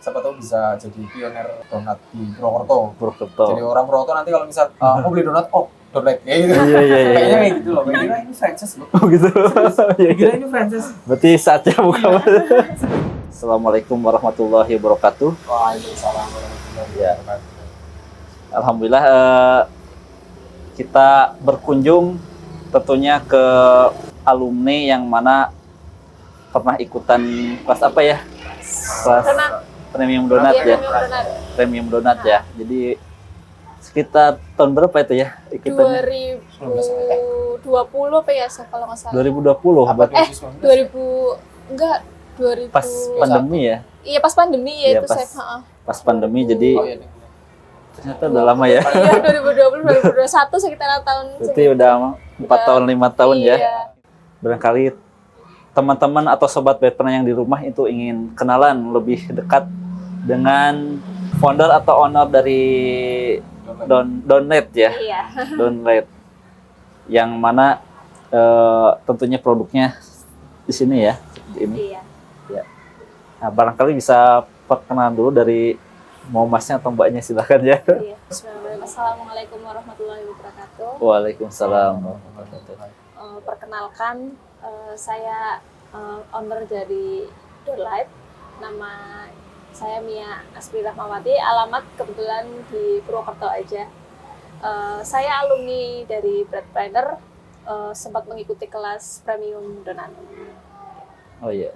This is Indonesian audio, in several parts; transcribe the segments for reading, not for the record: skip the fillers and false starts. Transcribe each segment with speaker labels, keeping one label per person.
Speaker 1: siapa tahu bisa jadi pioner donat di Purwokerto.
Speaker 2: Purwokerto.
Speaker 1: Jadi orang Purwokerto nanti kalau misal mau beli donat, donat kayak gitu.
Speaker 2: Iya.
Speaker 1: Kayaknya kayak gitu loh. Kira ini franchise loh.
Speaker 2: Oh gitu.
Speaker 1: Kira ini franchise.
Speaker 2: Berarti saatnya buka. Assalamualaikum warahmatullahi wabarakatuh.
Speaker 1: Waalaikumsalam warahmatullahi wabarakatuh.
Speaker 2: Alhamdulillah kita berkunjung tentunya ke alumni yang mana pernah ikutan kelas apa ya? Kelas premium donat ya. Premium donat ya. Jadi sekitar tahun berapa itu ya ikutannya?
Speaker 3: 2020 apa ya kalau nggak salah.
Speaker 2: 2020.
Speaker 3: 2000 enggak 2000.
Speaker 2: Pas pandemi ya?
Speaker 3: Iya pas pandemi ya
Speaker 2: Iya,
Speaker 3: itu saya.
Speaker 2: Pas pandemi jadi ternyata udah lama ya.
Speaker 3: Iya 2020 2021 sekitar tahun.
Speaker 2: Berarti udah 4 tahun 5 tahun
Speaker 3: iya.
Speaker 2: ya. Barangkali teman-teman atau sobat veteran yang di rumah itu ingin kenalan lebih dekat dengan founder atau owner dari Donlet ya.
Speaker 3: Iya.
Speaker 2: Donlet. Yang mana tentunya produknya di sini ya, seperti ini.
Speaker 3: Iya.
Speaker 2: Ya. Nah, barangkali bisa perkenalan dulu dari mau masnya atau mbaknya, silakan ya.
Speaker 3: Iya. Assalamualaikum warahmatullahi wabarakatuh.
Speaker 2: Waalaikumsalam.
Speaker 3: Perkenalkan saya owner dari Donlet. Nama saya Mia Asri Rahmawati. Alamat kebetulan di Purwokerto aja. Saya alumni dari Bread Planner. Sempat mengikuti kelas premium donat.
Speaker 2: Oh iya.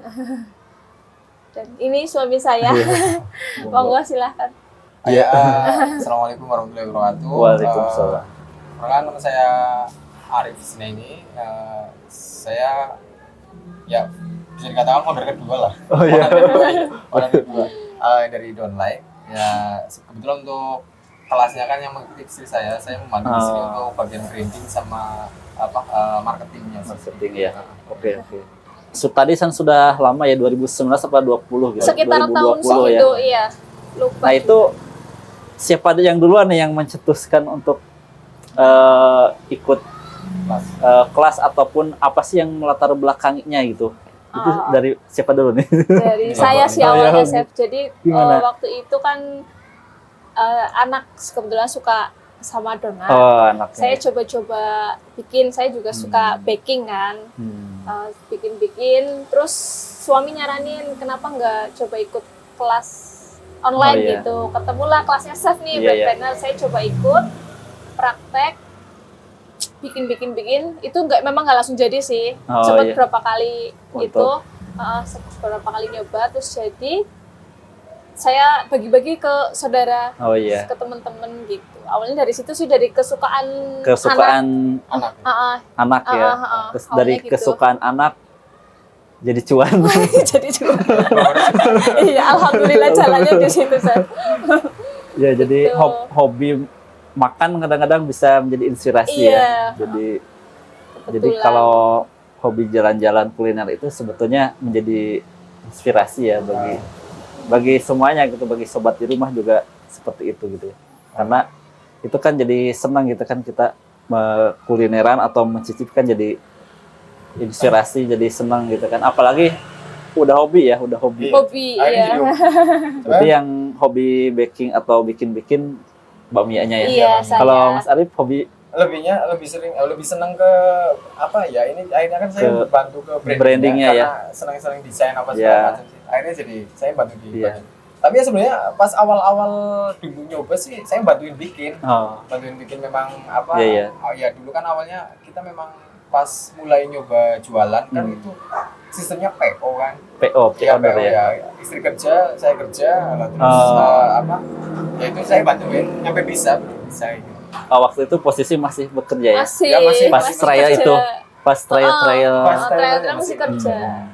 Speaker 3: Dan ini suami saya. Monggo silahkan.
Speaker 1: Ya, assalamualaikum warahmatullahi wabarakatuh.
Speaker 2: Waalaikumsalam.
Speaker 1: Perkenalkan nama saya Arif Sinaini. Saya ya bisa dikatakan founder kedua lah.
Speaker 2: Oh iya.
Speaker 1: Founder kedua dari Donlet. Ya kebetulan untuk kelasnya kan yang mengikuti istri saya membantu di sini untuk bagian branding sama marketingnya.
Speaker 2: Marketing ya. Oke. Tadi kan sudah lama ya, 2019 apa 20 gitu.
Speaker 3: Sekitar
Speaker 2: 2020
Speaker 3: tahun segitu, iya. Lupa.
Speaker 2: Nah itu siapa yang duluan nih yang mencetuskan untuk ikut kelas ataupun apa sih yang melatar belakangnya gitu? Itu dari siapa dulu nih?
Speaker 3: Dari saya sih awalnya, Chef. Jadi waktu itu kan anak kebetulan suka sama donat.
Speaker 2: Anaknya.
Speaker 3: Saya coba-coba bikin, saya juga suka baking kan. Bikin-bikin, terus suami nyaranin kenapa nggak coba ikut kelas online gitu. Ketemulah kelasnya Chef nih, Bread Planner. Saya coba ikut, praktek, bikin. Itu memang nggak langsung jadi sih. Sempat berapa kali beberapa kali nyoba, terus jadi saya bagi-bagi ke saudara, ke teman-teman gitu. Awalnya dari situ sih, dari kesukaan
Speaker 2: anak ya. Terus dari gitu. Kesukaan anak jadi cuan.
Speaker 3: Jadi cuan. Iya, alhamdulillah jalannya di situ, Chef.
Speaker 2: Ya, jadi hobi makan kadang-kadang bisa menjadi inspirasi ya. Jadi kalau hobi jalan-jalan kuliner itu sebetulnya menjadi inspirasi ya bagi semuanya gitu, bagi sobat di rumah juga seperti itu gitu ya. Karena itu kan jadi senang gitu kan, kita kulineran atau mencicipkan jadi inspirasi, jadi senang gitu kan. Apalagi udah hobi ya,
Speaker 3: Hobi,
Speaker 1: iya.
Speaker 2: Berarti yang hobi baking atau bikin-bikin Mbak Mianya ya.
Speaker 3: Iya,
Speaker 2: kalau Mas Arif hobi
Speaker 1: lebih senang ke apa ya, ini akhirnya kan saya bantu ke
Speaker 2: brandingnya ya,
Speaker 1: karena senang desain apa segala macam sih. Akhirnya jadi saya bantu di bagian. Tapi ya sebenarnya pas awal-awal dulu nyoba sih saya bantuin bikin memang apa ya dulu kan awalnya kita memang pas mulai nyoba jualan kan itu sistemnya PO kan. PO ya. Istri kerja, saya kerja, terus ya itu saya bantuin sampai bisa gitu.
Speaker 2: Waktu itu posisi masih bekerja ya?
Speaker 3: Masih
Speaker 2: pas trial itu, pas trial
Speaker 3: masih kerja.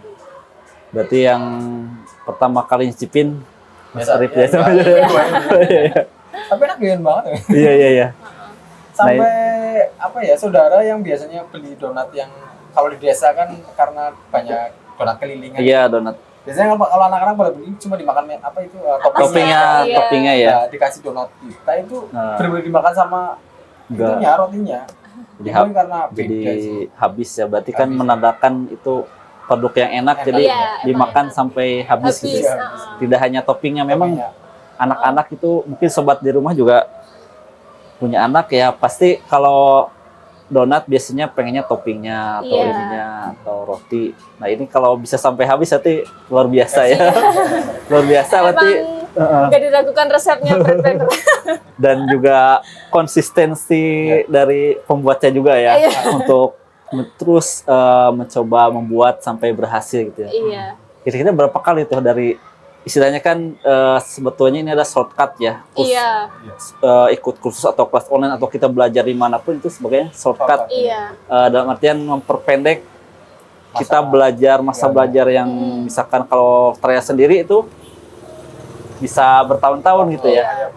Speaker 2: Berarti yang pertama kali nyicipin Mas Arif ya?
Speaker 1: Tapi enak banget ya.
Speaker 2: Iya.
Speaker 1: Sampai apa ya, saudara yang biasanya beli donat yang kalau di desa kan karena banyak donat kelilingan.
Speaker 2: Iya, donat.
Speaker 1: Biasanya kalau anak-anak pada beli cuma dimakan apa itu
Speaker 2: toppingnya ya.
Speaker 1: Nah, dikasih donat kita itu benar-benar dimakan sama rotinya.
Speaker 2: Jadi habis ya, berarti kan menandakan itu produk yang enak, jadi dimakan sampai habis gitu. Tidak hanya toppingnya, memang anak-anak itu mungkin sobat di rumah juga punya anak ya, pasti kalau donat biasanya pengennya toppingnya atau ininya atau roti. Nah ini kalau bisa sampai habis nanti luar biasa ya. Luar biasa berarti.
Speaker 3: Nggak diragukan resepnya benar-benar.
Speaker 2: Dan juga konsistensi dari pembuatnya juga ya untuk terus mencoba membuat sampai berhasil gitu ya.
Speaker 3: Iya.
Speaker 2: Kira-kira berapa kali tuh dari istilahnya kan sebetulnya ini ada shortcut ya. Ikut kursus atau kelas online atau kita belajar dimanapun itu sebagai shortcut. Dalam artian memperpendek kita belajar masa belajar yang misalkan kalau trial sendiri itu bisa bertahun-tahun gitu ya.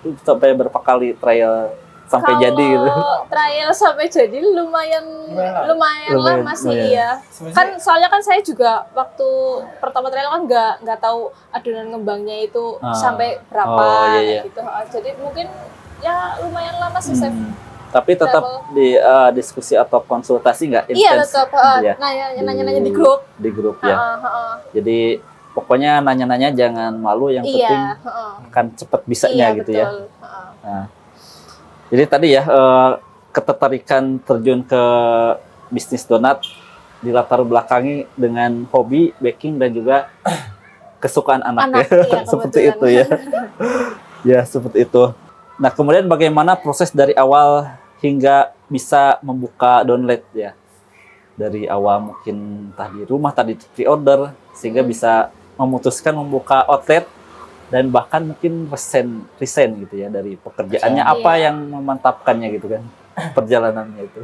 Speaker 2: Itu sampai berapa kali trial sampai
Speaker 3: kalau
Speaker 2: jadi gitu.
Speaker 3: Trial sampai jadi lumayan lama sih ya. Kan soalnya kan saya juga waktu pertama trial kan nggak tahu adonan ngembangnya itu sampai berapa gitu. Jadi mungkin ya lumayan lama sih Chef.
Speaker 2: Tapi tetap di diskusi atau konsultasi nggak intens?
Speaker 3: Iya tetap nanya-nanya di grup.
Speaker 2: Di grup ya. Jadi pokoknya nanya-nanya jangan malu, yang penting akan cepat bisanya gitu ya. Nah, jadi tadi ya ketertarikan terjun ke bisnis donat dilatar belakangi dengan hobi baking dan juga kesukaan anak ya. Seperti itu ya. Ya seperti itu. Nah kemudian bagaimana proses dari awal hingga bisa membuka downlet ya? Dari awal mungkin entah di rumah, tadi pre-order sehingga bisa memutuskan membuka outlet dan bahkan mungkin resign gitu ya dari pekerjaannya. Apa yang memantapkannya gitu kan perjalanannya itu?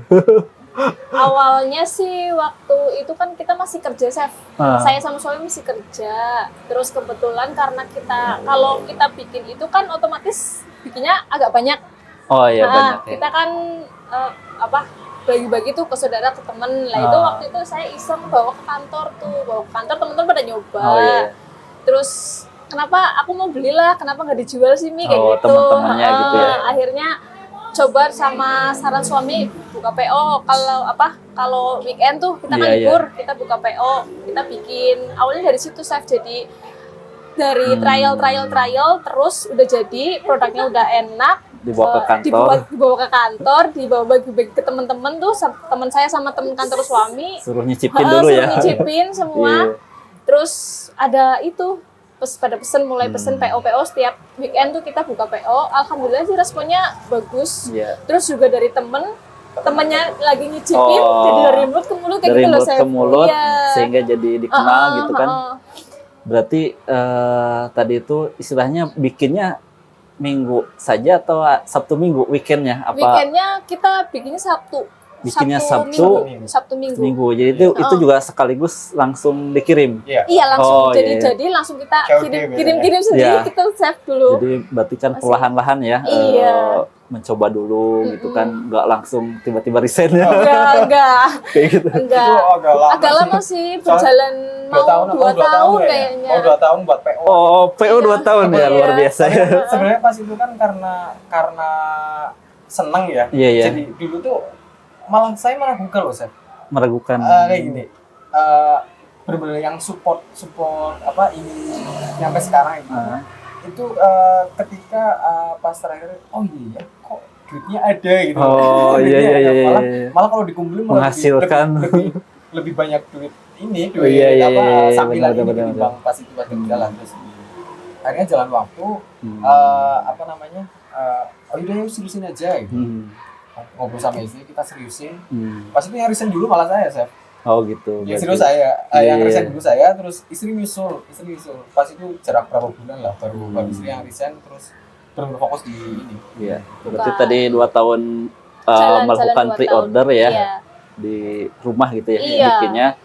Speaker 3: Awalnya sih waktu itu kan kita masih kerja Chef. Saya sama suami masih kerja. Terus kebetulan karena kalau kita bikin itu kan otomatis bikinnya agak banyak.
Speaker 2: Oh iya banyak ya.
Speaker 3: Kita kan bagi-bagi tuh ke saudara, ke temen lah. Itu waktu itu saya iseng bawa ke kantor teman-teman pada nyoba. Terus kenapa aku mau belilah, kenapa nggak dijual sih Mi kayak gitu.
Speaker 2: Teman-temannya gitu ya.
Speaker 3: Akhirnya coba sama saran suami buka PO. Kalau weekend tuh kita kan libur, kita buka PO, kita bikin. Awalnya dari situ Chef, jadi dari trial terus udah jadi, produknya udah enak.
Speaker 2: Dibawa ke kantor,
Speaker 3: dibawa bagi-bagi ke teman-teman tuh, teman saya sama teman kantor suami.
Speaker 2: Suruh nyicipin dulu ya.
Speaker 3: Suruh nyicipin semua. Terus ada itu pada mulai pesen PO setiap weekend tuh kita buka PO. Alhamdulillah sih responnya bagus. Terus juga dari temennya lagi nyicipin, jadi dari mulut ke mulut kayak gitu loh Chef.
Speaker 2: Dari mulut ke mulut sehingga jadi dikenal gitu kan. Berarti tadi itu istilahnya bikinnya Minggu saja atau Sabtu Minggu weekendnya?
Speaker 3: Weekendnya kita bikinnya Sabtu. Sabtu Minggu. Jadi
Speaker 2: itu juga sekaligus langsung dikirim.
Speaker 3: Iya langsung. Jadi langsung kita kirim sendiri, kita save dulu.
Speaker 2: Jadi berarti kan perlahan-lahan ya. Mencoba dulu gitu kan, nggak langsung tiba-tiba resign ya.
Speaker 3: Enggak.
Speaker 2: Kayak gitu.
Speaker 3: Enggak. Agak lama sih, berjalan mau 2 tahun kayaknya.
Speaker 1: 2 tahun buat PO.
Speaker 2: PO 2 tahun ya, luar biasa ya.
Speaker 1: Sebenarnya pas itu kan karena seneng ya. Jadi dulu tuh saya meragukan loh, Chef.
Speaker 2: Meragukan.
Speaker 1: Kayak gini. Benar-benar yang support ini sampai sekarang itu. Itu ketika pas terakhir, kok duitnya ada gitu. Malah kalau dikumpulin
Speaker 2: menghasilkan
Speaker 1: lebih banyak duit
Speaker 2: sambilan
Speaker 1: ini ketimbang pas itu pas jalan. Terus akhirnya jalan waktu udah yuk seriusin aja gitu. Ngobrol sama istri, kita seriusin. Pas itu yang resign dulu malah saya, Chef.
Speaker 2: Oh gitu.
Speaker 1: Ya serius saya, yang resign dulu saya, terus istri nyusul. Pas itu jarak berapa bulan lah baru istri yang resign, terus benar-benar fokus di ini.
Speaker 2: Iya. Berarti tadi 2 tahun melakukan pre-order ya di rumah gitu ya bikinnya.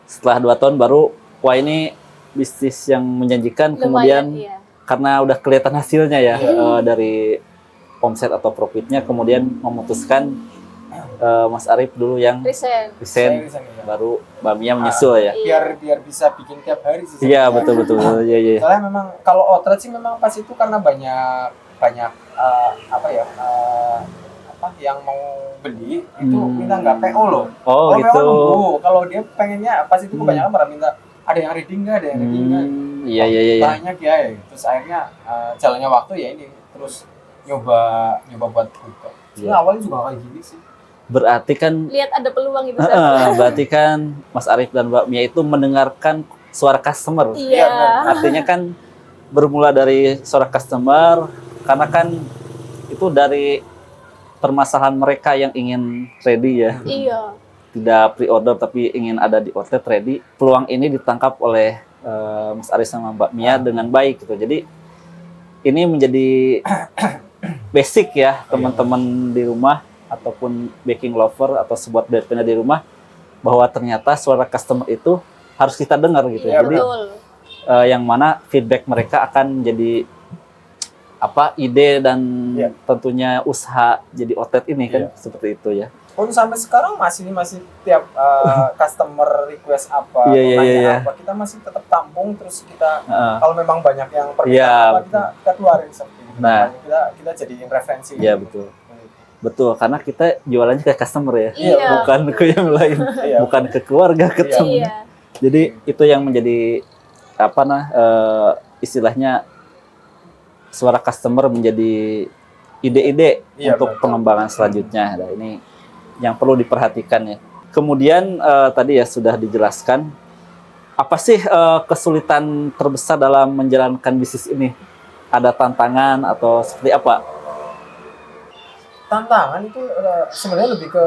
Speaker 2: Setelah 2 tahun baru ini bisnis yang menjanjikan. Kemudian karena udah kelihatan hasilnya ya dari omset atau profitnya, kemudian memutuskan Mas Arif dulu yang resign, baru Mbak Mia menyusul ya.
Speaker 1: Biar bisa bikin tiap hari sih.
Speaker 2: Iya betul. Iya.
Speaker 1: Soalnya memang kalau outlet sih memang pas itu karena banyak yang mau beli itu minta nggak PO loh.
Speaker 2: Oh gitu.
Speaker 1: PO nunggu. Kalau dia pengennya pas itu kebanyakan pada minta ada yang reading nggak, ada yang reading nggak.
Speaker 2: Iya.
Speaker 1: Banyak ya. Terus akhirnya jalannya waktu ya ini terus nyoba buat buka. Sebenarnya awalnya juga kayak gini sih.
Speaker 2: Berarti kan
Speaker 3: lihat ada peluang gitu.
Speaker 2: Berarti kan Mas Arif dan Mbak Mia itu mendengarkan suara customer.
Speaker 3: Iya.
Speaker 2: Artinya kan bermula dari suara customer karena kan itu dari permasalahan mereka yang ingin ready ya.
Speaker 3: Iya.
Speaker 2: Tidak pre-order tapi ingin ada di outlet ready. Peluang ini ditangkap oleh Mas Arif sama Mbak Mia dengan baik gitu. Jadi ini menjadi basic ya teman-teman di rumah ataupun baking lover atau sebuah breadpinner di rumah bahwa ternyata suara customer itu harus kita dengar gitu.
Speaker 3: Iya,
Speaker 2: Jadi yang mana feedback mereka akan jadi ide dan tentunya usaha jadi outlet ini kan seperti itu ya.
Speaker 1: Pun sampai sekarang masih tiap customer request apa,
Speaker 2: nanya
Speaker 1: apa, kita masih tetap tampung terus kita kalau memang banyak yang kita keluarin seperti itu.
Speaker 2: Nah,
Speaker 1: kita jadiin referensi.
Speaker 2: Iya betul, karena kita jualannya ke customer ya, bukan ke yang lain, bukan ke keluarga, ke teman. Jadi itu yang menjadi istilahnya suara customer menjadi ide-ide untuk pengembangan selanjutnya. Nah, ini yang perlu diperhatikan ya. Kemudian tadi ya sudah dijelaskan apa sih kesulitan terbesar dalam menjalankan bisnis ini? Ada tantangan atau seperti apa?
Speaker 1: Tantangan itu sebenarnya lebih ke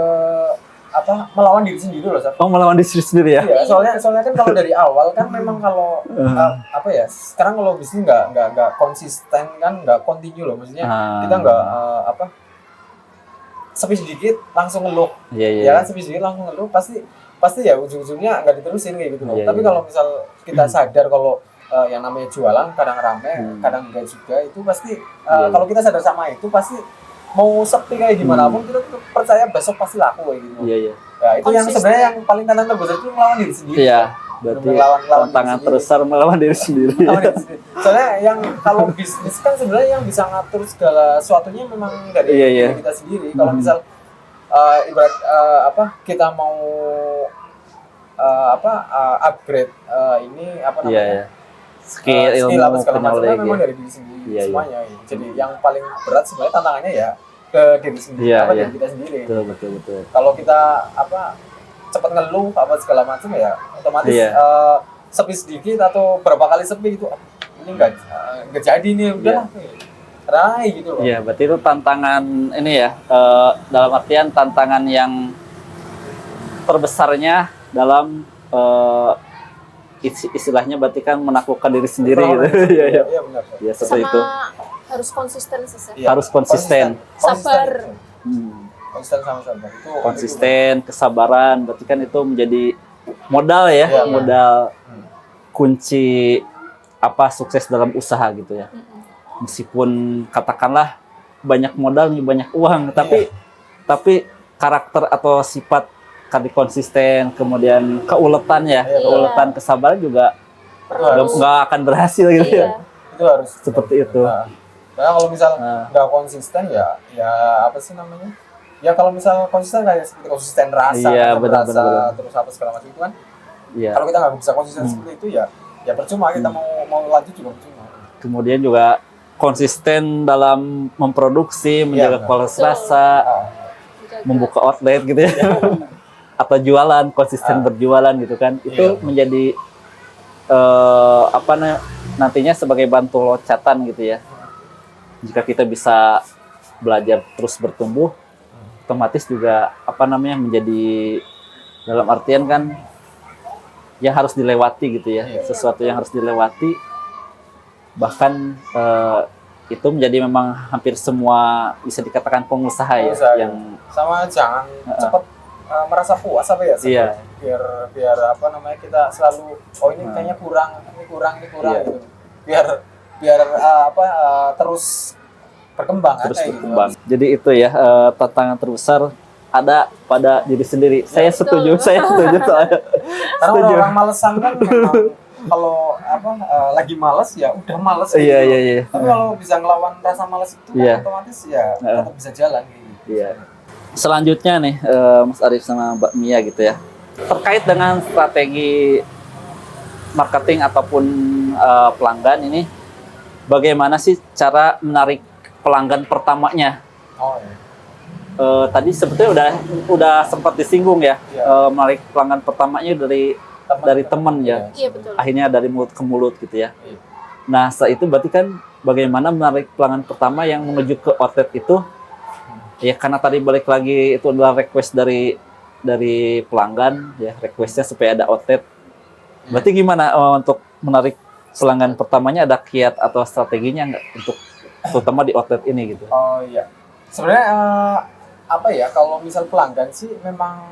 Speaker 1: melawan diri sendiri loh, Saf.
Speaker 2: Oh, melawan diri sendiri ya?
Speaker 1: Iya, soalnya kan kalau dari awal kan memang kalau sekarang kalau bisnis nggak konsisten kan, nggak continue loh, maksudnya kita nggak sepi sedikit langsung ngeluh, ya kan, sepi sedikit langsung ngeluh pasti ya ujung-ujungnya nggak diterusin kayak gitu loh. Tapi kalau misal kita sadar kalau yang namanya jualan kadang rame, kadang enggak juga, itu pasti kalau kita sadar sama itu pasti mau sepi kayak gimana pun kita percaya besok pasti laku kayak gitu.
Speaker 2: Iya.
Speaker 1: Ya, itu yang sebenarnya yang paling tantangan terbesar itu melawan diri sendiri.
Speaker 2: Iya. Berarti tantangan terbesar melawan diri sendiri.
Speaker 1: Soalnya yang kalau bisnis kan sebenarnya yang bisa ngatur segala sesuatunya memang dari diri kita sendiri. Kalau misal ibarat kita mau upgrade ini
Speaker 2: skill ilmu
Speaker 1: apa segala macamnya memang dari diri sendiri semuanya. Jadi yang paling berat sebenarnya tantangannya ya ke diri sendiri, dari kita sendiri.
Speaker 2: Betul.
Speaker 1: Kalau kita cepat ngeluh apa segala macam ya otomatis sepi sedikit atau berapa kali sepi gitu, ini nggak jadi nih, udahlah rai gitu loh.
Speaker 2: Iya, berarti itu tantangan ini ya, dalam artian tantangan yang terbesarnya dalam istilahnya berarti kan menaklukkan diri sendiri gitu. Iya
Speaker 1: benar.
Speaker 2: Ya, seperti itu.
Speaker 3: Harus konsisten
Speaker 2: harus konsisten.
Speaker 3: Sabar.
Speaker 1: Konsisten sama sabar.
Speaker 2: Konsisten, kesabaran, berarti kan itu menjadi modal ya, modal kunci sukses dalam usaha gitu ya. Meskipun katakanlah banyak modal nih, banyak uang, tapi karakter atau sifat tadi konsisten, kemudian keuletan ya, keuletan, kesabaran juga nggak akan berhasil gitu ya.
Speaker 1: Itu harus
Speaker 2: seperti itu.
Speaker 1: Karena kalau misal nggak konsisten ya apa sih namanya? Ya kalau misal konsisten kayak seperti konsisten rasa,
Speaker 2: benar.
Speaker 1: Terus apa segala macam itu kan.
Speaker 2: Iya.
Speaker 1: Kalau kita nggak bisa konsisten seperti itu ya percuma kita mau lanjut juga percuma.
Speaker 2: Kemudian juga konsisten dalam memproduksi, menjaga kualitas rasa, membuka outlet gitu ya. Atau jualan, konsisten berjualan gitu kan. Itu menjadi nantinya sebagai bantu loncatan gitu ya. Jika kita bisa belajar terus bertumbuh, otomatis juga menjadi dalam artian kan yang harus dilewati gitu ya, sesuatu yang harus dilewati, bahkan itu menjadi memang hampir semua bisa dikatakan pengusaha ya, yang
Speaker 1: sama jangan cepat merasa puas biar kita selalu ini kayaknya kurang gitu, biar terus berkembang.
Speaker 2: Gitu. Jadi itu ya tantangan terbesar ada pada diri sendiri. Saya setuju soalnya.
Speaker 1: Karena orang malesan kan memang kalau lagi malas ya udah malas.
Speaker 2: Iya.
Speaker 1: Tapi kalau bisa ngelawan rasa malas itu kan otomatis ya tetap bisa jalan gitu.
Speaker 2: Iya. Selanjutnya nih, Mas Arif sama Mbak Mia gitu ya, terkait dengan strategi marketing ataupun pelanggan ini, bagaimana sih cara menarik pelanggan pertamanya?
Speaker 1: Oh iya.
Speaker 2: Tadi sebetulnya udah sempat disinggung ya, menarik pelanggan pertamanya dari teman ya.
Speaker 3: Iya betul.
Speaker 2: Akhirnya dari mulut ke mulut gitu ya.
Speaker 1: Iya.
Speaker 2: Nah, setelah itu berarti kan bagaimana menarik pelanggan pertama yang menuju ke outlet itu? Ya karena tadi balik lagi itu adalah request dari pelanggan ya, requestnya supaya ada outlet. Berarti gimana untuk menarik pelanggan pertamanya, ada kiat atau strateginya nggak untuk terutama di outlet ini gitu?
Speaker 1: Oh iya. Sebenarnya apa ya, kalau misal pelanggan sih memang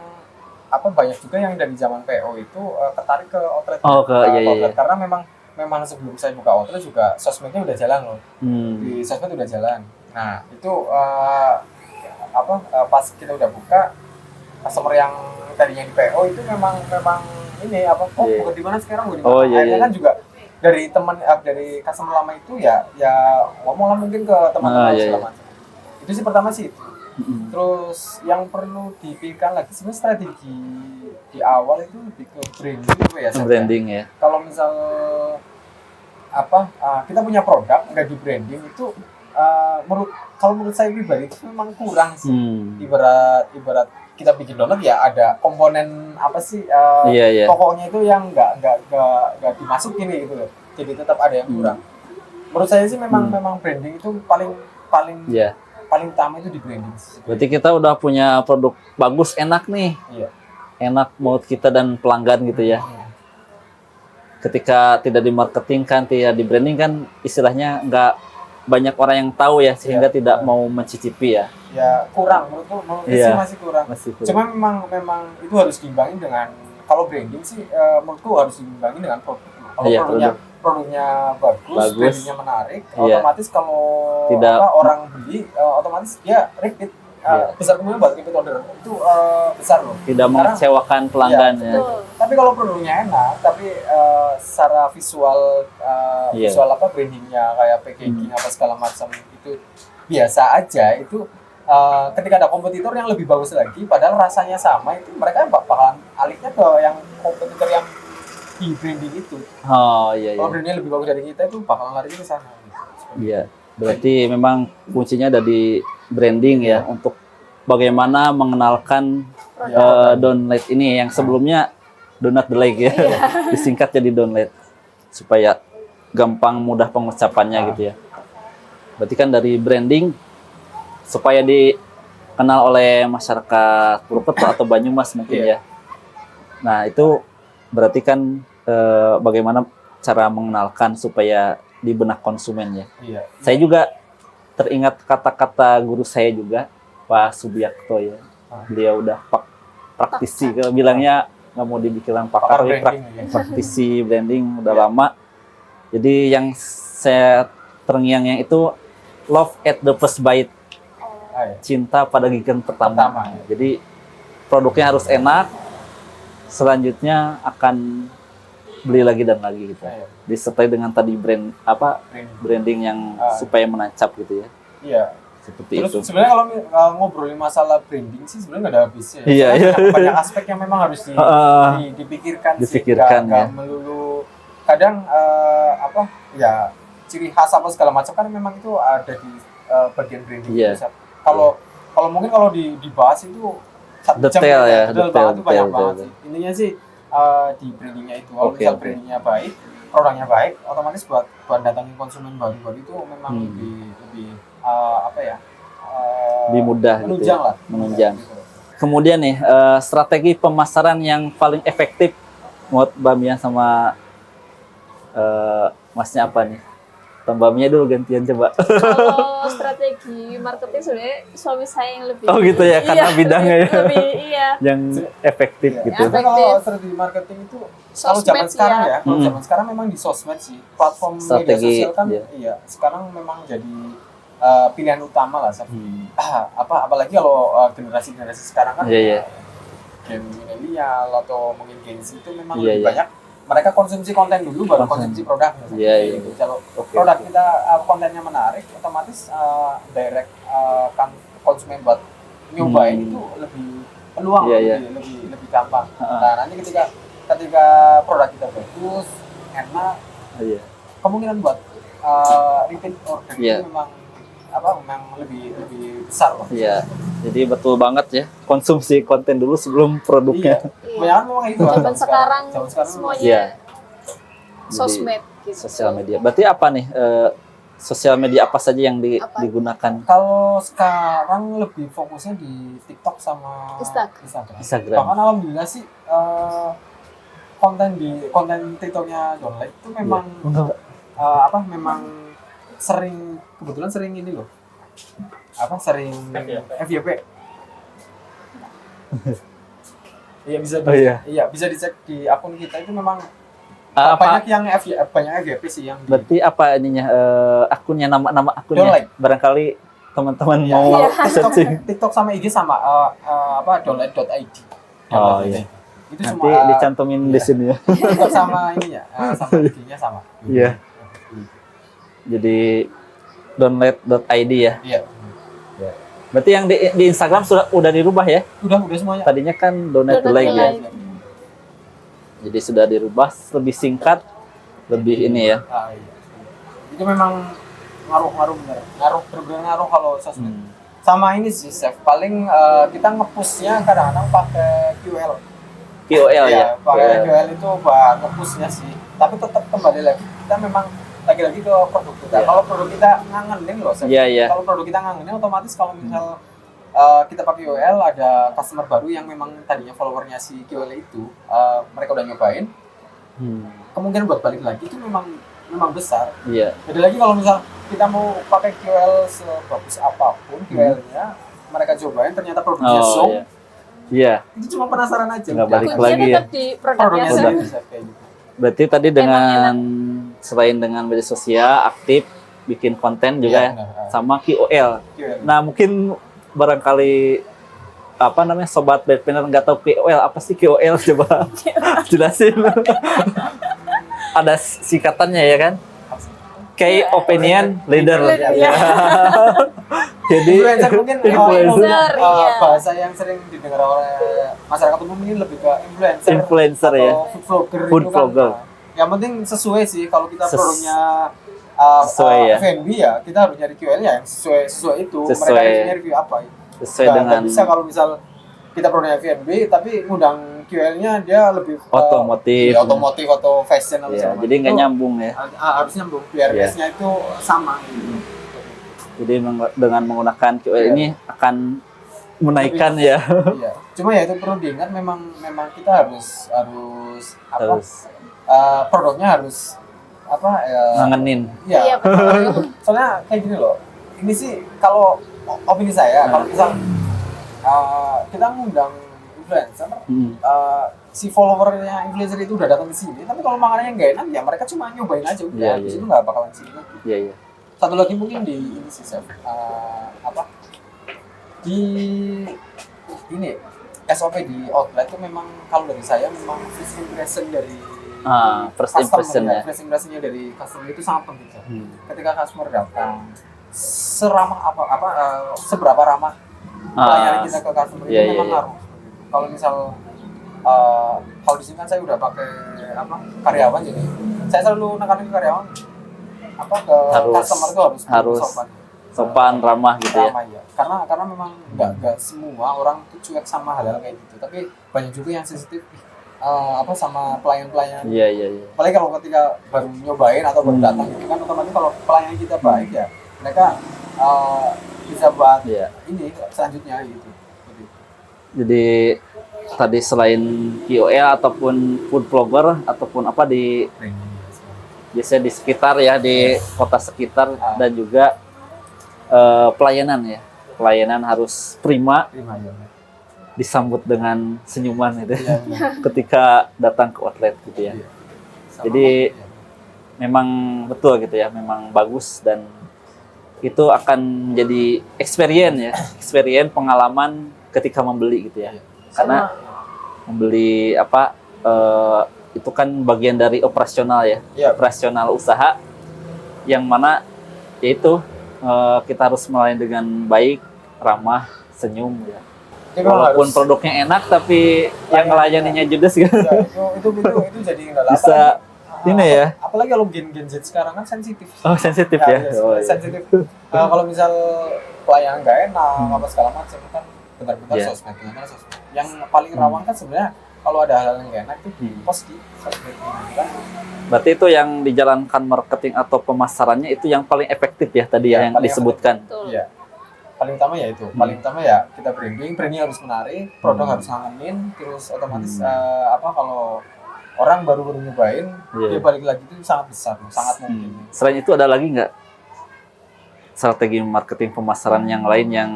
Speaker 1: banyak juga yang dari zaman PO itu tertarik ke outlet.
Speaker 2: Oh, iya.
Speaker 1: Outlet karena memang sebelum saya buka outlet juga sosmednya udah jalan loh. Di sosmed udah jalan. Nah, itu pas kita udah buka, customer yang tadinya di PO itu memang ini buka di mana sekarang, buka di mana. Akhirnya kan juga dari teman dari customer lama itu ya ngomong lah mungkin ke teman-teman segala macam. Itu sih pertama sih itu. Terus yang perlu dipikirkan lagi sebenarnya strategi di awal itu lebih ke branding gitu ya.
Speaker 2: Branding ya.
Speaker 1: Kalau misal kita punya produk nggak di branding itu menurut saya pribadi itu memang kurang sih. Ibarat kita bikin donat ya ada komponen pokoknya itu yang nggak dimasukin gitu loh. Jadi tetap ada yang kurang. Menurut saya sih memang branding itu paling utama itu di branding.
Speaker 2: Berarti kita udah punya produk bagus, enak nih.
Speaker 1: Iya.
Speaker 2: Enak menurut kita dan pelanggan gitu ya. Ketika tidak di marketing kan, tidak di branding kan, istilahnya nggak banyak orang yang tahu ya, sehingga tidak mau mencicipi ya.
Speaker 1: Ya kurang, menurutku sih masih kurang. Cuma memang itu harus diimbangi dengan, kalau branding sih menurutku harus diimbangi dengan produk. Kalau produknya bagus, brandingnya menarik, otomatis kalau orang beli, otomatis dia repeat. Besar kemungkinan buat repeat order itu besar loh.
Speaker 2: Tidak mengecewakan pelanggan ya.
Speaker 1: Tapi kalau produknya enak, tapi secara visual brandingnya kayak packaging segala macam itu biasa aja, itu ketika ada kompetitor yang lebih bagus lagi, padahal rasanya sama, itu mereka bakalan alihnya ke yang kompetitor yang di branding itu.
Speaker 2: Oh iya.
Speaker 1: Kalau brandingnya lebih bagus dari kita, itu bakalan lari ke sana.
Speaker 2: Iya. Berarti memang kuncinya ada di branding ya, untuk bagaimana mengenalkan Donlet ini yang sebelumnya Donat The Lake ya. Disingkat jadi Donlet supaya gampang mudah pengucapannya gitu ya. Berarti kan dari branding supaya dikenal oleh masyarakat Purwokerto atau Banyumas mungkin ya. Nah, itu berarti kan bagaimana cara mengenalkan supaya di benak konsumen ya. Iya. Saya juga teringat kata-kata guru saya juga, Pak Subiakto ya. Beliau udah praktisi, kalau bilangnya nggak mau dibilang pakar, praktisi branding udah lama. Jadi yang saya terngiang-ngiang itu love at the first bite, cinta pada gigitan pertama. Jadi produknya harus enak, selanjutnya akan beli lagi dan lagi gitu. Disertai dengan tadi branding yang supaya menancap gitu ya. Iya. Seperti
Speaker 1: terus
Speaker 2: itu.
Speaker 1: Sebenarnya kalau ngobrolin masalah branding sih sebenarnya nggak ada habisnya.
Speaker 2: Iya.
Speaker 1: Banyak aspek yang memang harus dipikirkan sih. Nggak melulu. Kadang ciri khas segala macam kan memang itu ada di bagian branding. Kalau mungkin kalau dibahas itu
Speaker 2: detail ya.
Speaker 1: Detail itu banyak banget sih. Intinya sih di brandingnya itu, kalau misal brandingnya baik, produknya baik, otomatis buat datangin konsumen baru itu memang lebih
Speaker 2: lebih mudah
Speaker 1: menunjang
Speaker 2: gitu ya.
Speaker 1: lah.
Speaker 2: Menunjang. Kemudian nih strategi pemasaran yang paling efektif menurut Mbak Mia sama Masnya apa nih? Mbak Mia dulu gantian coba.
Speaker 3: Kalau strategi marketing sebenarnya suami saya yang lebih.
Speaker 2: Oh gitu ya, karena bidangnya yang efektif gitu.
Speaker 1: Tapi kalau strategi marketing itu kalau zaman sekarang ya, kalau zaman sekarang memang di sosmed sih, platform media sosial kan, sekarang memang jadi pilihan utama lah. Apalagi kalau generasi sekarang kan, gen milenial atau mungkin Gen Z itu memang lebih banyak. Mereka konsumsi konten dulu baru konsumsi produk. Kalau produk kita kontennya menarik, otomatis direct kan konsumen buat nyobain itu lebih peluang lebih gampang. Nah, nanti ketika produk kita bagus, enak, kemungkinan buat repeat order itu memang lebih besar loh.
Speaker 2: Iya. Jadi betul banget ya, konsumsi konten dulu sebelum produknya.
Speaker 1: Kebanyakan memang itu.
Speaker 3: Zaman sekarang semuanya sosmed gitu.
Speaker 2: Sosial media. Berarti apa nih sosial media apa saja yang digunakan?
Speaker 1: Kalau sekarang lebih fokusnya di TikTok sama Instagram. Bahkan alhamdulillah sih konten TikToknya John Light itu memang memang kebetulan sering ini loh. Sering FYP. Iya bisa dicek di akun kita itu memang banyak yang FYP sih yang.
Speaker 2: Berarti apa ininya akunnya nama akunnya? Barangkali teman-teman mau searching.
Speaker 1: TikTok sama IG sama donlight.id.
Speaker 2: Oh iya.
Speaker 1: Itu
Speaker 2: nanti dicantumin di sini ya.
Speaker 1: TikTok sama ininya sama IG-nya sama.
Speaker 2: Iya. Jadi donlight.id ya.
Speaker 1: Iya.
Speaker 2: Berarti yang di Instagram udah dirubah ya?
Speaker 1: Udah semuanya.
Speaker 2: Tadinya kan donate to like ya. Jadi sudah dirubah lebih singkat, lebih ini ya.
Speaker 1: Iya. Itu memang ngaruh kalau sosmed. Sama ini sih, Chef. Paling kita nge-pushnya kadang-kadang pakai QL.
Speaker 2: QL ya.
Speaker 1: Pakai QL itu nge-pushnya sih. Tapi tetap kembali lagi. Kita memang lagi-lagi ke produk kita. Kalau produk kita ngangenin loh, Chef. Kalau produk kita ngangenin, otomatis kalau misal kita pakai QL, ada customer baru yang memang tadinya followernya si QL itu, mereka udah nyobain, kemungkinan buat balik lagi itu memang besar. Jadi lagi kalau misal kita mau pakai QL sebagus apapun QL-nya, mereka cobain ternyata produknya itu cuma penasaran aja.
Speaker 2: Nggak balik lagi ya.
Speaker 3: Di produknya
Speaker 2: Berarti tadi selain dengan media sosial aktif bikin konten juga sama QL. Nah mungkin barangkali sobat Bedpreneur nggak tahu QOL apa sih QOL, coba jelasin. Ada singkatannya ya kan? Key Opinion Leader. Jadi
Speaker 1: influencer mungkin bahasa yang sering didengar oleh masyarakat umum ini lebih ke
Speaker 2: influencer ya.
Speaker 1: Food vlogger. Yang penting sesuai sih, kalau kita produknya F&B ya, kita harus nyari QL yang sesuai itu. Mereka nyari review apa ya.
Speaker 2: Sesuai dengan
Speaker 1: bisa kalau misal kita produknya F&B tapi ngundang QL-nya dia lebih
Speaker 2: otomotif
Speaker 1: atau fashion
Speaker 2: jadi nggak nyambung ya.
Speaker 1: Harus nyambung biar base-nya itu sama gitu.
Speaker 2: Jadi dengan menggunakan QL ini akan menaikkan ya.
Speaker 1: Iya. Cuma ya itu perlu diingat, memang kita harus produknya harus
Speaker 2: ngangenin.
Speaker 1: Iya. Soalnya kayak gini loh. Ini sih kalau opini saya, kalau misal kita ngundang influencer, si followernya influencer itu udah datang ke sini, tapi kalau makanannya nggak enak ya mereka cuma nyobain aja udah, di situ nggak bakalan sini lagi.
Speaker 2: Iya.
Speaker 1: Satu lagi mungkin di ini sih, Chef, di ini SOP di outlet itu memang kalau dari saya memang first impression dari
Speaker 2: first impressionnya
Speaker 1: dari customer itu sangat penting. Ketika customer datang, seberapa ramah pelayanan kita ke customer itu memang ngaruh. Kalau misal kalau di sini kan saya udah pakai karyawan, jadi saya selalu nekanin ke karyawan customer itu harus
Speaker 2: sopan, ramah gitu ya.
Speaker 1: Karena memang nggak semua orang tuh cuek sama hal-hal kayak gitu, tapi banyak juga yang sensitif sama pelayan-pelayan.
Speaker 2: Iya.
Speaker 1: Apalagi kalau ketika baru nyobain atau baru datang gitu kan, otomatis kalau pelayan kita baik ya mereka bisa buat ini selanjutnya gitu.
Speaker 2: Jadi tadi selain KOL ataupun food vlogger ataupun biasanya di sekitar ya, di kota sekitar, dan juga pelayanan ya. Pelayanan harus prima disambut dengan senyuman gitu ketika datang ke outlet gitu ya. Jadi memang betul gitu ya, memang bagus, dan itu akan menjadi experience pengalaman ketika membeli gitu ya. Karena membeli itu kan bagian dari operasional ya, operasional usaha, yang mana yaitu kita harus melayani dengan baik, ramah, senyum ya.
Speaker 1: Jadi
Speaker 2: Walaupun produknya enak tapi yang ngelayaninya judes kan.
Speaker 1: Ya, itu jadi kendala.
Speaker 2: Bisa ini ya.
Speaker 1: Apalagi kalau gen Z sekarang kan sensitif.
Speaker 2: Oh, sensitif ya.
Speaker 1: Sensitif. Kalau misal pelayanan nggak enak apa segala macam kan benar-benar sosmed. Yang paling rawan kan sebenarnya kalau ada hal yang nggak enak itu post di sosmed kan. Berarti
Speaker 2: itu yang dijalankan marketing atau pemasarannya itu yang paling efektif ya tadi ya, yang disebutkan.
Speaker 1: Iya. Paling utama ya itu. Paling utama ya kita branding harus menarik, produk harus ngangenin, terus otomatis kalau orang baru nyobain, dia balik lagi itu sangat besar, sangat mungkin.
Speaker 2: Selain itu ada lagi nggak strategi marketing pemasaran yang lain yang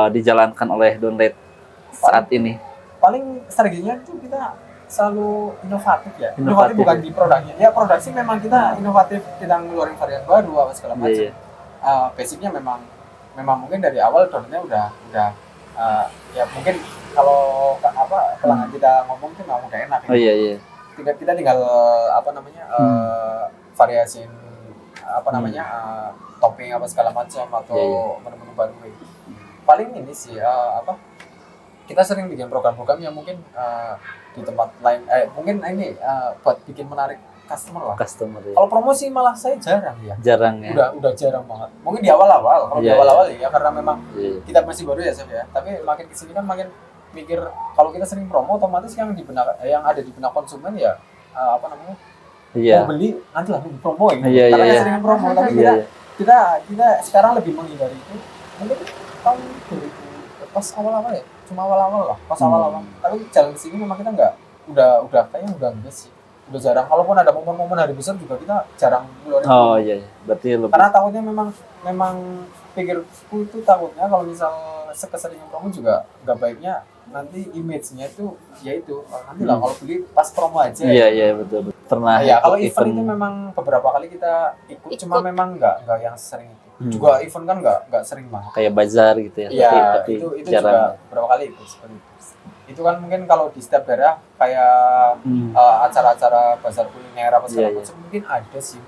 Speaker 2: dijalankan oleh Downright saat ini?
Speaker 1: Paling strateginya itu kita selalu inovatif ya. Inovatif bukan di produknya. Ya produk sih memang kita inovatif, kita ngeluarin varian baru apa segala macam. Basicnya memang mungkin dari awal Downright udah ya mungkin kalau pelanggan kita ngomong tuh nggak mudah enak. Kita tinggal variasiin topping apa segala macam atau menu-menu baru. Paling ini sih kita sering bikin program-program yang mungkin di tempat lain mungkin ini buat bikin menarik customer lah.
Speaker 2: Ya.
Speaker 1: Kalau promosi malah saya jarang ya.
Speaker 2: Jarang ya.
Speaker 1: Udah jarang banget. Mungkin di awal-awal, kalau di awal-awal ya karena memang kita masih baru ya Chef ya. Tapi makin kesini kan makin mikir kalau kita sering promo otomatis yang ada di benak konsumen ya mau beli nanti lah promo ya. Karena sering promo tapi kita sekarang lebih menghindari itu. Mungkin tahun 2000 pas awal-awal ya. Cuma awal-awal lah, pas awal-awal. Tapi jalan ke sini memang kita udah kayaknya udah enggak sih. Udah jarang. Kalaupun ada momen-momen hari besar juga kita jarang ngeluarin.
Speaker 2: Oh iya. Berarti lebih.
Speaker 1: Karena takutnya memang pikirku itu takutnya kalau misal sekeseringan promo juga nggak baiknya nanti image-nya itu nanti lah kalau beli pas promo aja.
Speaker 2: Iya betul. Pernah.
Speaker 1: Ya kalau event itu memang beberapa kali kita ikut. Cuma memang nggak yang sering itu. Juga event kan nggak sering banget.
Speaker 2: Kayak bazar gitu ya.
Speaker 1: Iya, tapi itu jarang. Juga beberapa kali ikut seperti itu. Itu kan mungkin kalau di setiap daerah kayak acara-acara bazar kuliner apa segala macam mungkin ada sih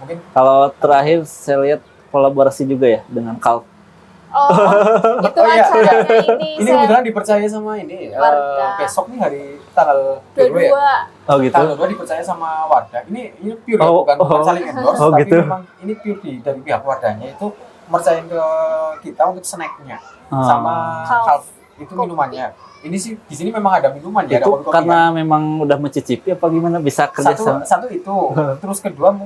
Speaker 1: mungkin.
Speaker 2: Kalau terakhir saya lihat kolaborasi juga ya dengan Calv.
Speaker 3: Oh, itu acaranya ini.
Speaker 1: Ini kebetulan dipercaya sama ini. Besok nih hari tanggal
Speaker 3: 22 ya.
Speaker 2: Oh gitu.
Speaker 1: Tanggal 22 dipercaya sama Wardah. Ini pure bukan saling endorse, tapi
Speaker 2: gitu.
Speaker 1: memang ini pure dari pihak Wardahnya itu mercayain ke kita untuk snacknya sama Calv itu minumannya. Ini sih di sini memang ada minuman ya.
Speaker 2: Itu karena memang udah mencicipi apa gimana bisa kerja sama?
Speaker 1: Satu itu. Terus kedua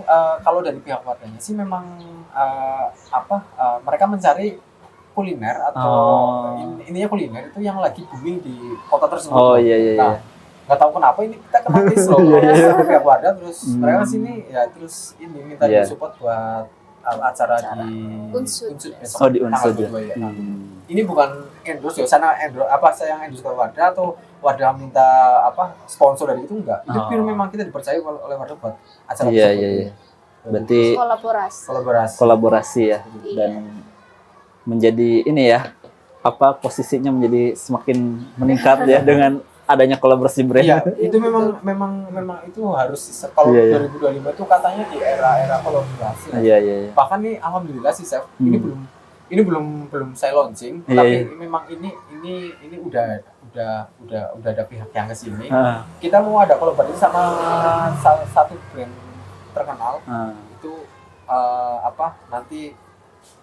Speaker 1: kalau dari pihak Wardahnya sih memang mereka mencari kuliner atau ininya kuliner itu yang lagi booming di kota tersebut.
Speaker 2: Oh iya.
Speaker 1: Nah, nggak tahu kenapa ini kita kenal loh. Pihak Wardah terus mereka sini ya terus ini minta support buat acara di
Speaker 3: Unsud
Speaker 1: besok.
Speaker 2: Oh di Unsud ya.
Speaker 1: Ini bukan endorse ya, saya yang endorse ke Wardah atau Wardah minta sponsor dari itu enggak. Itu pure memang kita dipercaya oleh Wardah buat acara tersebut. Iya.
Speaker 2: Berarti kolaborasi ya dan menjadi ini ya posisinya menjadi semakin meningkat ya dengan adanya kolaborasi brand.
Speaker 1: Iya, itu memang itu harus kalau 2025 itu katanya di era kolaborasi.
Speaker 2: Iya.
Speaker 1: Bahkan nih alhamdulillah sih Chef, ini belum saya launching, tapi memang ini udah ada pihak yang ke sini. Kita mau ada kolaborasi sama salah satu brand terkenal. Itu nanti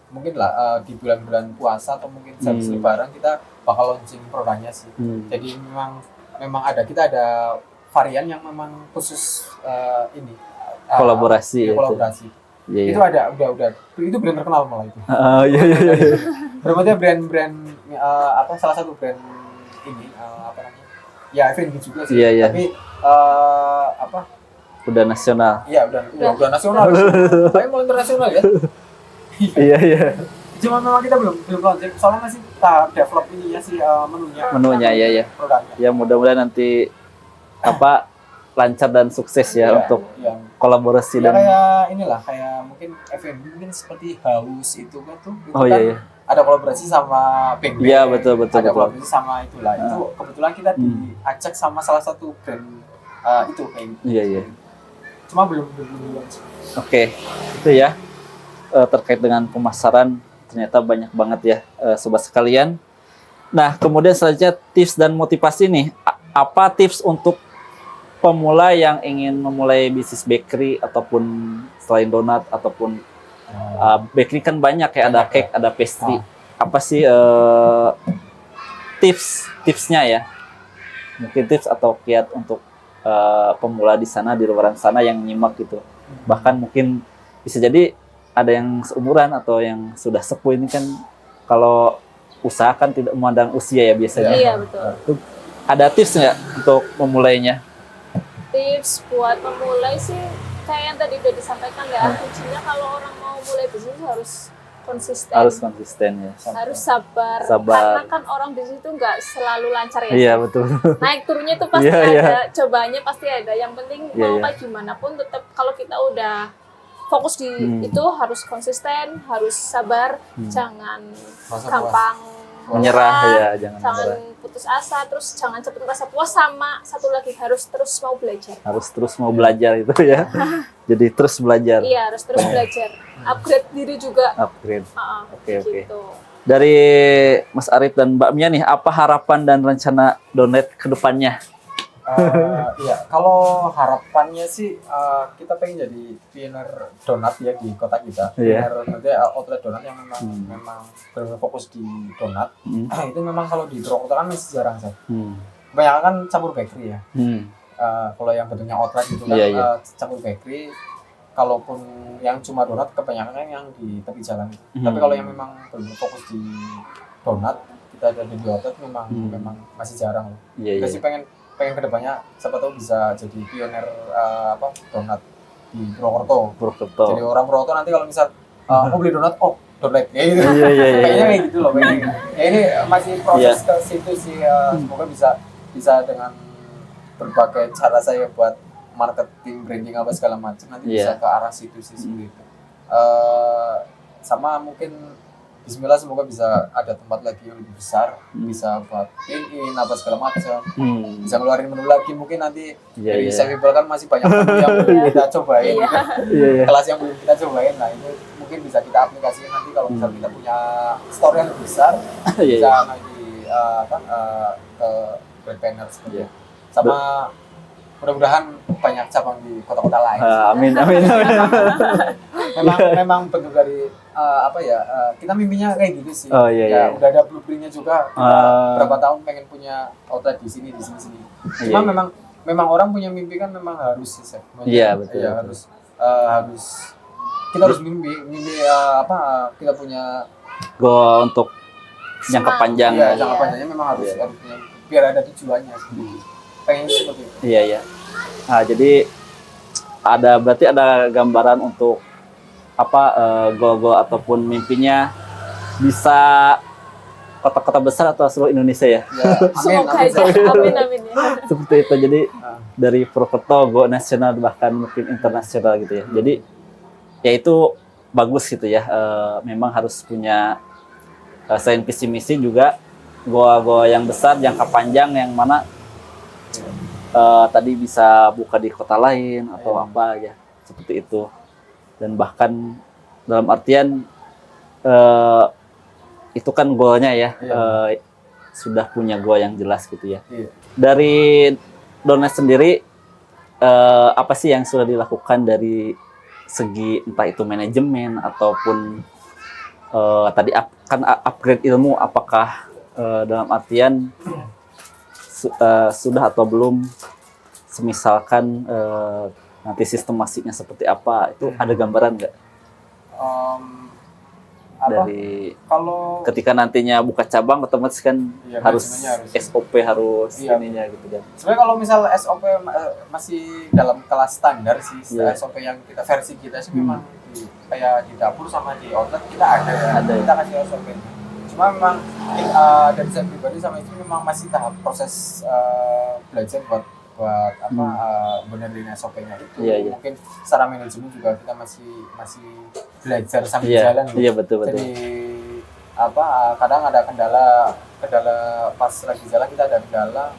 Speaker 1: mungkin lah di bulan-bulan puasa atau mungkin habis lebaran kita bakal launching produknya sih. Jadi memang kita ada varian yang memang khusus
Speaker 2: kolaborasi.
Speaker 1: Itu ada udah itu brand terkenal malah itu.
Speaker 2: Iya.
Speaker 1: Berarti brand salah satu brand ini ya F&B juga sih.
Speaker 2: Iya.
Speaker 1: Tapi
Speaker 2: udah nasional.
Speaker 1: Iya, udah nasional. Tapi mau internasional ya.
Speaker 2: Iya.
Speaker 1: Cuma memang kita belum launching, soalnya masih tahap develop ini ya sih
Speaker 2: menunya ya.
Speaker 1: Produknya.
Speaker 2: Ya mudah-mudahan nanti lancar dan sukses ya untuk kolaborasi
Speaker 1: ya, kayak mungkin F&B mungkin seperti Haus itu kan tuh.
Speaker 2: Iya.
Speaker 1: Ada kolaborasi sama Beng.
Speaker 2: Iya betul.
Speaker 1: Ada kolaborasi sama itulah. Itu kebetulan kita diajak sama salah satu brand itu kayak gitu.
Speaker 2: Iya.
Speaker 1: Cuma belum launching.
Speaker 2: Oke. Itu ya. Terkait dengan pemasaran ternyata banyak banget ya sobat sekalian. Nah, kemudian selanjutnya tips dan motivasi nih. Apa tips untuk pemula yang ingin memulai bisnis bakery ataupun selain donat ataupun bakery kan banyak kayak ada cake, ada pastry. Apa sih tipsnya ya? Mungkin tips atau kiat untuk pemula di sana, di luar sana yang nyimak gitu. Bahkan mungkin bisa jadi ada yang seumuran atau yang sudah sepuh. Ini kan kalau usaha kan tidak memandang usia ya biasanya.
Speaker 3: Iya, betul.
Speaker 2: Ada tips nggak untuk memulainya?
Speaker 3: Tips buat memulai sih kayak yang tadi udah disampaikan ya, kuncinya kalau orang mau mulai bisnis harus konsisten.
Speaker 2: Harus konsisten ya.
Speaker 3: Harus sabar. Karena kan orang bisnis itu nggak selalu lancar ya.
Speaker 2: Iya, betul.
Speaker 3: Naik turunnya itu pasti ada, cobanya pasti ada. Yang penting mau kayak gimana pun tetap kalau kita udah fokus di itu harus konsisten, harus sabar, jangan gampang
Speaker 2: menyerah ya,
Speaker 3: jangan putus asa, terus jangan cepat merasa puas, sama satu lagi harus terus mau belajar.
Speaker 2: Harus terus mau belajar itu ya. Jadi terus belajar.
Speaker 3: Iya, harus terus belajar. Upgrade diri juga.
Speaker 2: Upgrade. Oke.
Speaker 3: Gitu.
Speaker 2: Dari Mas Arif dan Mbak Mia nih, apa harapan dan rencana Donat ke depannya?
Speaker 1: Iya, kalau harapannya sih kita pengen jadi pioneer donat ya di kota kita. Pioneer nanti outlet donat yang memang benar-benar fokus di donat. Itu memang kalau di Purwokerto kan masih jarang sih. Kebanyakan kan campur bakery ya. Kalau yang bentuknya outlet itu kan campur bakery. Kalaupun yang cuma donat kebanyakan kan yang di tepi jalan. Tapi kalau yang memang benar-benar fokus di donat, kita ada di outlet memang masih jarang. Kita sih pengen kedepannya siapa tahu bisa jadi pioner donat di Purwokerto. Jadi orang Purwokerto nanti kalau misal mau beli donat, donat kayak gitu. Kayaknya kayak gitu loh. Ya ini masih proses ke situ sih. Semoga bisa dengan berbagai cara saya buat marketing, branding apa segala macam nanti bisa ke arah situ sih seperti itu. Sama mungkin Bismillah semoga bisa ada tempat lagi yang lebih besar, bisa buat in apa segala macam, bisa ngeluarin menu lagi mungkin nanti dari Sevibel kan masih banyak menu yang belum kita cobain, kelas yang belum kita cobain, nah ini mungkin bisa kita aplikasikan nanti kalau misal kita punya store yang lebih besar, bisa nanti ke brand banner seperti itu. Sama mudah-mudahan banyak cabang di kota-kota lain.
Speaker 2: Amin.
Speaker 1: Memang bentuk dari kita mimpinya kayak gitu sih.
Speaker 2: Ya,
Speaker 1: udah ada blueprintnya juga. Berapa tahun pengen punya outlet di sini. Cuma memang orang punya mimpi kan memang harus sih.
Speaker 2: Iya, betul.
Speaker 1: Ya, harus kita harus mimpi kita punya
Speaker 2: goal untuk jangka panjang.
Speaker 1: Iya, jangka panjangnya memang harus punya, biar ada tujuannya. Pengen seperti itu.
Speaker 2: Iya. Nah, jadi berarti ada gambaran untuk goal-goal ataupun mimpinya bisa kota-kota besar atau seluruh Indonesia ya.
Speaker 3: Amin ya.
Speaker 2: Seperti itu. Jadi dari Purwokerto go nasional bahkan mungkin internasional gitu ya. Jadi ya itu bagus gitu ya. Memang harus punya selain visi misi juga goal-goal yang besar jangka panjang yang mana tadi bisa buka di kota lain atau apa ya seperti itu. Dan bahkan dalam artian itu kan goalnya ya, sudah punya goal yang jelas gitu ya. Dari Donat sendiri apa sih yang sudah dilakukan dari segi entah itu manajemen ataupun tadi kan upgrade ilmu, apakah dalam artian sudah atau belum, semisalkan nanti sistematiknya seperti apa, itu ada gambaran nggak? Dari kalau ketika nantinya buka cabang otomatis kan harus SOP harus ininya gitu kan.
Speaker 1: Sebenarnya kalau misal SOP masih dalam kelas standar sih, SOP yang versi kita sih memang kayak di dapur sama di outlet kita ada kita kasih SOP. Cuma memang dari saya pribadi sama itu memang masih tahap proses belajar buat benerin SOP-nya itu. Mungkin secara manajemen juga kita masih belajar sambil jalan.
Speaker 2: Iya, betul.
Speaker 1: Jadi kadang ada kendala pas lagi jalan kita ada kendala,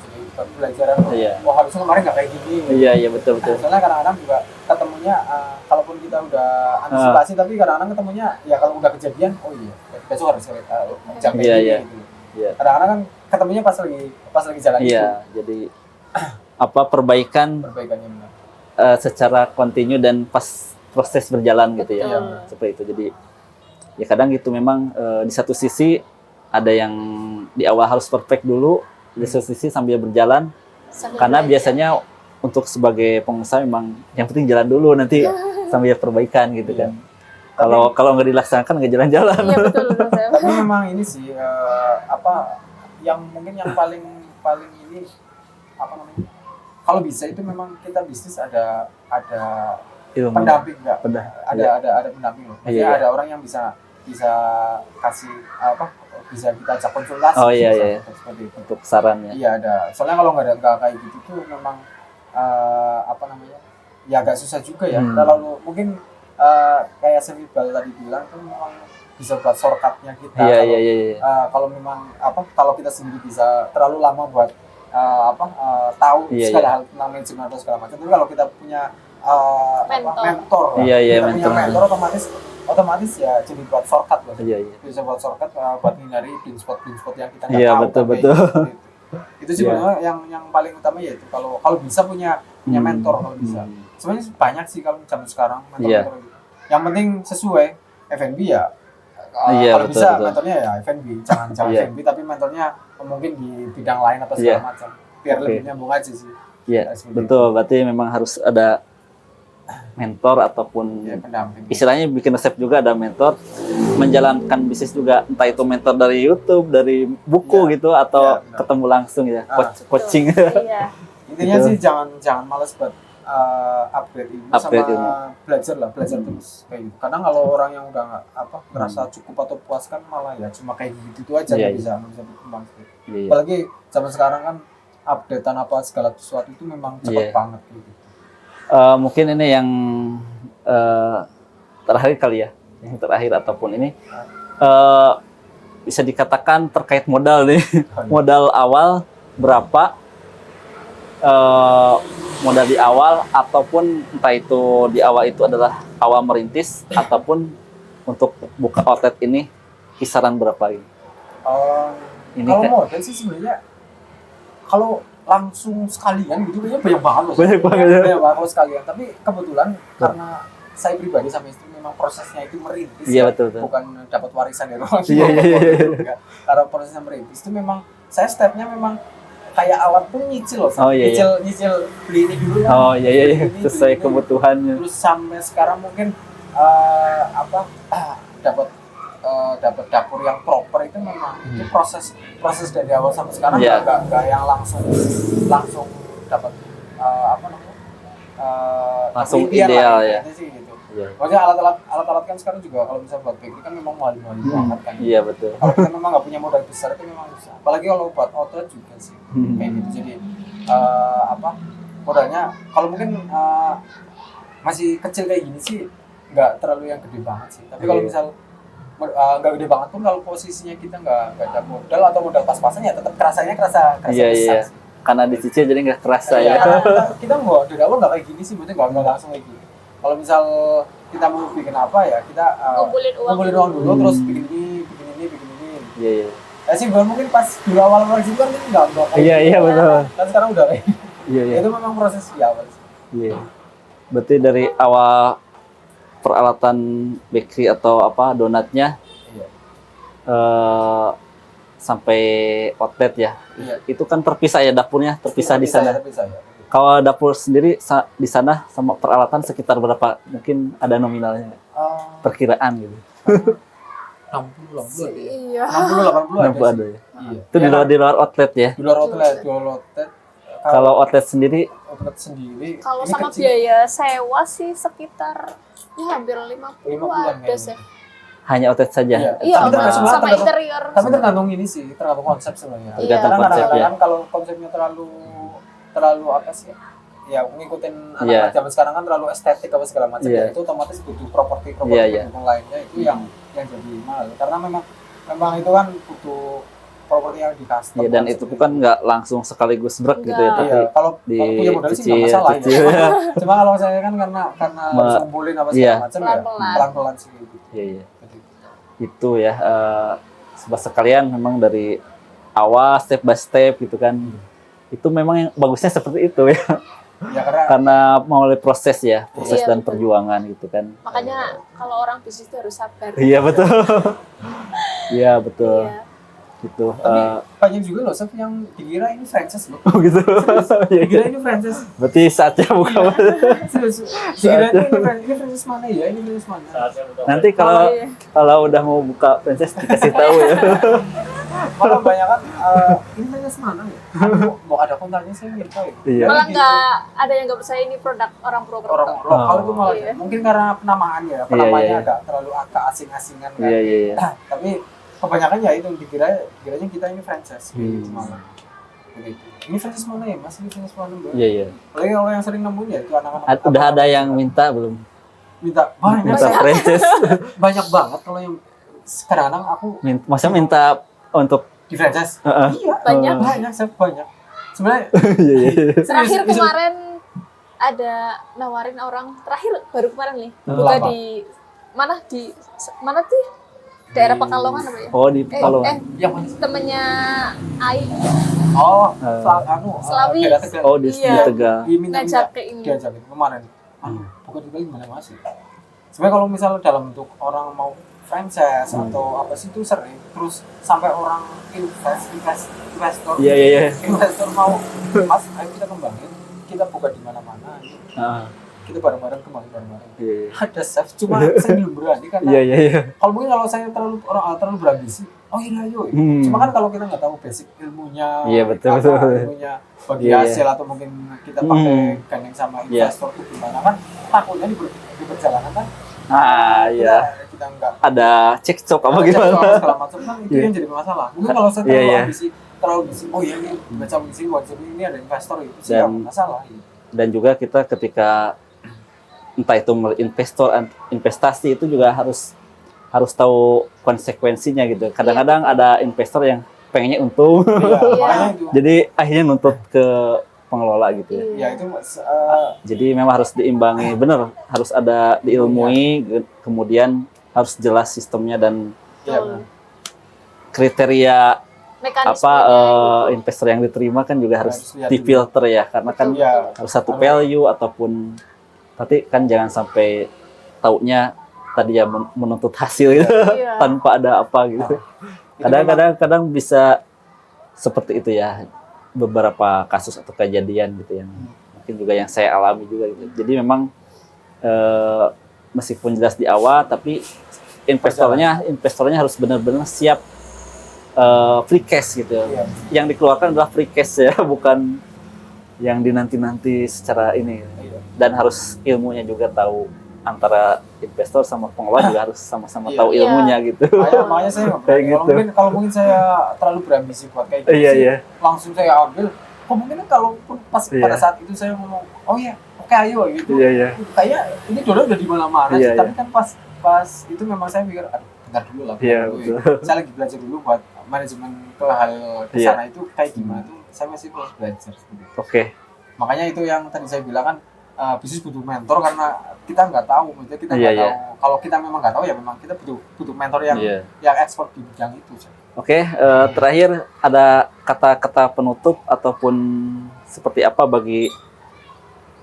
Speaker 1: jadi pembelajaran. Harusnya kemarin nggak kayak gini.
Speaker 2: Iya, betul.
Speaker 1: Soalnya kadang-kadang juga ketemunya kalau walaupun kita udah antisipasi tapi kadang-kadang ketemunya ya kalau udah kejadian oh iya besok harus jam ini gitu.
Speaker 2: Iya.
Speaker 1: Kadang-kadang kan ketemunya pas lagi jalan itu.
Speaker 2: Iya, jadi perbaikannya
Speaker 1: benar.
Speaker 2: Secara kontinu dan pas proses berjalan gitu ya. Seperti itu. Jadi ya kadang gitu memang di satu sisi ada yang di awal harus perfect dulu, di satu sisi sambil berjalan. Karena biasanya untuk sebagai pengusaha memang yang penting jalan dulu nanti sambil perbaikan gitu kan. Kalau nggak dilaksanakan nggak jalan-jalan.
Speaker 3: Iya betul.
Speaker 1: Tapi memang ini sih yang mungkin yang paling ini apa namanya? Kalau bisa itu memang kita bisnis ada pendamping enggak? Ada pendamping loh. Maksudnya ada orang yang bisa kasih bisa kita ajak konsultasi.
Speaker 2: Oh iya.
Speaker 1: Seperti itu.
Speaker 2: Untuk sarannya.
Speaker 1: Iya ada. Soalnya kalau nggak kayak gitu tuh memang ya agak susah juga ya. Kalau mungkin kayak Semibal tadi bilang tuh memang bisa buat shortcutnya kita.
Speaker 2: Iya.
Speaker 1: Kalau memang kalau kita sendiri bisa terlalu lama buat tahu segala hal tentang manajemen atau segala macam. Tapi kalau kita punya mentor, punya mentor otomatis ya jadi buat shortcut loh. Bisa buat shortcut buat menghindari blind spot yang kita nggak tahu.
Speaker 2: Betul.
Speaker 1: Itu sih sebenarnya yang paling utama ya itu kalau bisa punya mentor kalau bisa. Sebenarnya banyak sih kalau zaman sekarang mentor gitu. Yang penting sesuai F&B ya. Kalau bisa mentornya ya F&B, jangan F&B tapi mentornya mungkin di bidang lain atau segala macam. Biar lebih nyambung aja sih.
Speaker 2: Iya, betul. Berarti memang harus ada mentor ataupun
Speaker 1: pendamping.
Speaker 2: Istilahnya bikin resep juga ada mentor, menjalankan bisnis juga entah itu mentor dari YouTube, dari buku gitu atau ketemu langsung ya, coaching.
Speaker 1: Intinya sih jangan malas buat upgrade ilmu sama belajar terus kayak gitu. Kadang kalau orang yang udah merasa cukup atau puas kan malah ya cuma kayak gitu aja nggak bisa berkembang. Apalagi zaman sekarang kan updatean segala sesuatu itu memang cepat banget gitu.
Speaker 2: Mungkin ini yang terakhir kali ya, yang terakhir ataupun ini bisa dikatakan terkait modal nih. Modal awal berapa? Modal di awal ataupun entah itu di awal itu adalah awal merintis ataupun untuk buka outlet ini kisaran berapa ini?
Speaker 1: Kalau modal sih sebenarnya kalau langsung sekalian gitu kayaknya banyak banget loh. Banyak banget kalau sekalian. Tapi kebetulan karena saya pribadi sama istri memang prosesnya itu merintis.
Speaker 2: Iya, betul.
Speaker 1: Bukan dapat warisan dari orang tua. Iya. Karena prosesnya merintis itu memang saya stepnya memang kayak awal pun nyicil loh. Nyicil beli ini dulu kan.
Speaker 2: Sesuai kebutuhannya.
Speaker 1: Terus sampai sekarang mungkin dapat dapur yang proper itu memang itu proses dari awal sampai sekarang nggak yang langsung dapat
Speaker 2: langsung ideal ya.
Speaker 1: Sih, gitu. Maksudnya alat-alat kan sekarang juga kalau bisa buat bakery kan memang mahal banget kan.
Speaker 2: Iya betul.
Speaker 1: Kalau kita memang nggak punya modal besar itu memang bisa. Apalagi kalau buat outlet juga sih kayak gitu. Jadi modalnya kalau mungkin masih kecil kayak gini sih nggak terlalu yang gede banget sih. Tapi kalau misal nggak gede banget pun kalau posisinya kita nggak ada modal atau modal pas-pasan ya tetap kerasa besar sih.
Speaker 2: Karena dicicil jadi nggak kerasa ya.
Speaker 1: Kita nggak dari awal nggak kayak gini sih, maksudnya nggak langsung kayak gini. Kalau misal kita mau bikin apa ya kita ngumpulin uang dulu terus bikin ini.
Speaker 2: Iya.
Speaker 1: Ya sih mungkin pas dulu awal sih kan nggak kayak
Speaker 2: iya betul.
Speaker 1: Kan sekarang udah kayak
Speaker 2: iya.
Speaker 1: Itu memang proses di awal sih.
Speaker 2: Iya. Berarti dari awal peralatan bakery atau donatnya sampai outlet ya. Itu kan terpisah ya dapurnya, terpisah di sana. Kalau dapur sendiri di sana sama peralatan sekitar berapa? Mungkin ada nominalnya, perkiraan gitu.
Speaker 1: 60
Speaker 3: Iya.
Speaker 1: 60
Speaker 2: ada ya. Iya. Itu di luar outlet ya.
Speaker 1: Di luar outlet.
Speaker 2: Kalau outlet sendiri
Speaker 3: kalau sama kecil. Biaya sewa sih sekitar hampir 50 ada sih.
Speaker 2: Hanya outlet saja.
Speaker 3: Iya, sama interior.
Speaker 1: Tapi tergantung ini sih, tergantung konsep sebenarnya.
Speaker 2: Tergantung konsep ya.
Speaker 1: Kalau konsepnya terlalu apa sih? Ya ngikutin anak-anak zaman sekarang kan terlalu estetik apa segala macam. Itu otomatis butuh properti pendukung lainnya itu yang jadi mahal. Karena memang itu kan butuh properti yang di custom.
Speaker 2: Dan itu bukan nggak langsung sekaligus brek gitu ya, tapi
Speaker 1: kalau punya modal sih nggak masalah ya. Cuma kalau saya kan karena harus ngumpulin apa segala macam ya pelan-pelan sih gitu.
Speaker 2: Iya. Itu ya sekalian memang dari awal step by step gitu kan. Itu memang yang bagusnya seperti itu ya.
Speaker 1: Ya
Speaker 2: karena melalui proses dan perjuangan gitu kan.
Speaker 3: Makanya kalau orang bisnis itu harus sabar.
Speaker 2: Iya betul. Iya betul. Gitu.
Speaker 1: Tapi banyak juga loh chef yang dikira ini franchise loh.
Speaker 2: Oh gitu.
Speaker 1: Dikira ini franchise.
Speaker 2: Berarti saatnya buka.
Speaker 1: Dikira ini franchise mana ya? Ini franchise mana?
Speaker 2: Nanti kalau udah mau buka franchise dikasih tahu ya.
Speaker 1: Malah banyak kan ini franchise mana ya? Mau ada kontaknya saya nggak tahu.
Speaker 3: Malah nggak ada yang nggak percaya ini produk orang Purwokerto.
Speaker 1: Orang lokal itu malah mungkin karena penamaannya agak terlalu asing-asingan kan.
Speaker 2: Iya.
Speaker 1: Tapi kebanyakan ya itu dikiranya kita ini franchise gitu malah. Begitu. Ini franchise mana ya? Mas ini franchise mana, Mbak?
Speaker 2: Iya.
Speaker 1: Apalagi kalau yang sering nemuin ya itu anak-anak.
Speaker 2: Udah ada yang minta belum?
Speaker 1: Minta franchise. Banyak banget kalau yang kadang-kadang aku
Speaker 2: minta untuk
Speaker 1: di franchise. Iya, banyak. Sebenarnya
Speaker 3: terakhir kemarin ada nawarin orang baru kemarin nih. Buka di mana sih? Daerah Pekalongan apa ya?
Speaker 2: Oh, di Pekalongan.
Speaker 3: Temennya Ai.
Speaker 1: Oh,
Speaker 3: Slawi.
Speaker 2: Oh, di Tegal.
Speaker 3: Ngajak ke ini.
Speaker 1: Diajakin kemarin. Bukan juga gimana masih. Sebenarnya kalau misalnya dalam bentuk orang mau franchise atau apa sih itu sering terus sampai orang investor.
Speaker 2: Iya.
Speaker 1: Investor mau, Mas, ayo kita kembangin, kita buka di mana-mana. Kita bareng-bareng kembali bareng-bareng. Ada chef, cuma saya belum berani karena kalau saya terlalu berambisi, ayo. Cuma kan kalau kita nggak tahu basic ilmunya, ilmunya bagi hasil atau mungkin kita pakai gandeng sama investor itu gimana kan takutnya di perjalanan kan. Kita nggak
Speaker 2: ada cekcok apa gimana?
Speaker 1: Segala macam kan itu yang jadi masalah. Mungkin kalau saya terlalu ambisi, oh ya ini baca ambisi, ini ada investor itu sih nggak masalah.
Speaker 2: Dan juga kita ketika entah itu investasi itu juga harus tahu konsekuensinya gitu. Kadang-kadang ada investor yang pengennya untung, jadi akhirnya nuntut ke pengelola gitu ya. Jadi memang harus diimbangi, bener harus ada diilmui, kemudian harus jelas sistemnya dan kriteria investor yang diterima kan juga harus difilter ya, karena kan harus satu value ataupun tapi kan jangan sampai taunya tadi ya menuntut hasil gitu tanpa ada apa gitu. Kadang bisa seperti itu ya, beberapa kasus atau kejadian gitu yang mungkin juga yang saya alami juga gitu. Jadi memang meskipun jelas di awal tapi investornya harus benar-benar siap free cash gitu. Yang dikeluarkan adalah free cash ya, bukan yang dinanti-nanti secara ini. Dan harus ilmunya juga tahu, antara investor sama pengelola juga harus sama-sama tahu ilmunya gitu.
Speaker 1: Makanya saya gitu. Kalau mungkin saya terlalu berambisi buat kayak gitu langsung saya ambil. Kemungkinan kalaupun pada saat itu saya ngomong, oh ya, oke ayo gitu. Kayak ini dolar udah di mana-mana. Tapi kan pas itu memang saya pikir, bentar dulu lah. Saya lagi belajar dulu buat manajemen ke hal kesana itu kayak gimana tuh. Saya masih terus belajar seperti itu. Makanya itu yang tadi saya bilang kan, bisnis butuh mentor karena kita nggak tahu, maksudnya kita nggak tahu. Kalau kita memang nggak tahu ya memang kita butuh mentor yang expert di bidang itu.
Speaker 2: Terakhir ada kata-kata penutup ataupun seperti apa bagi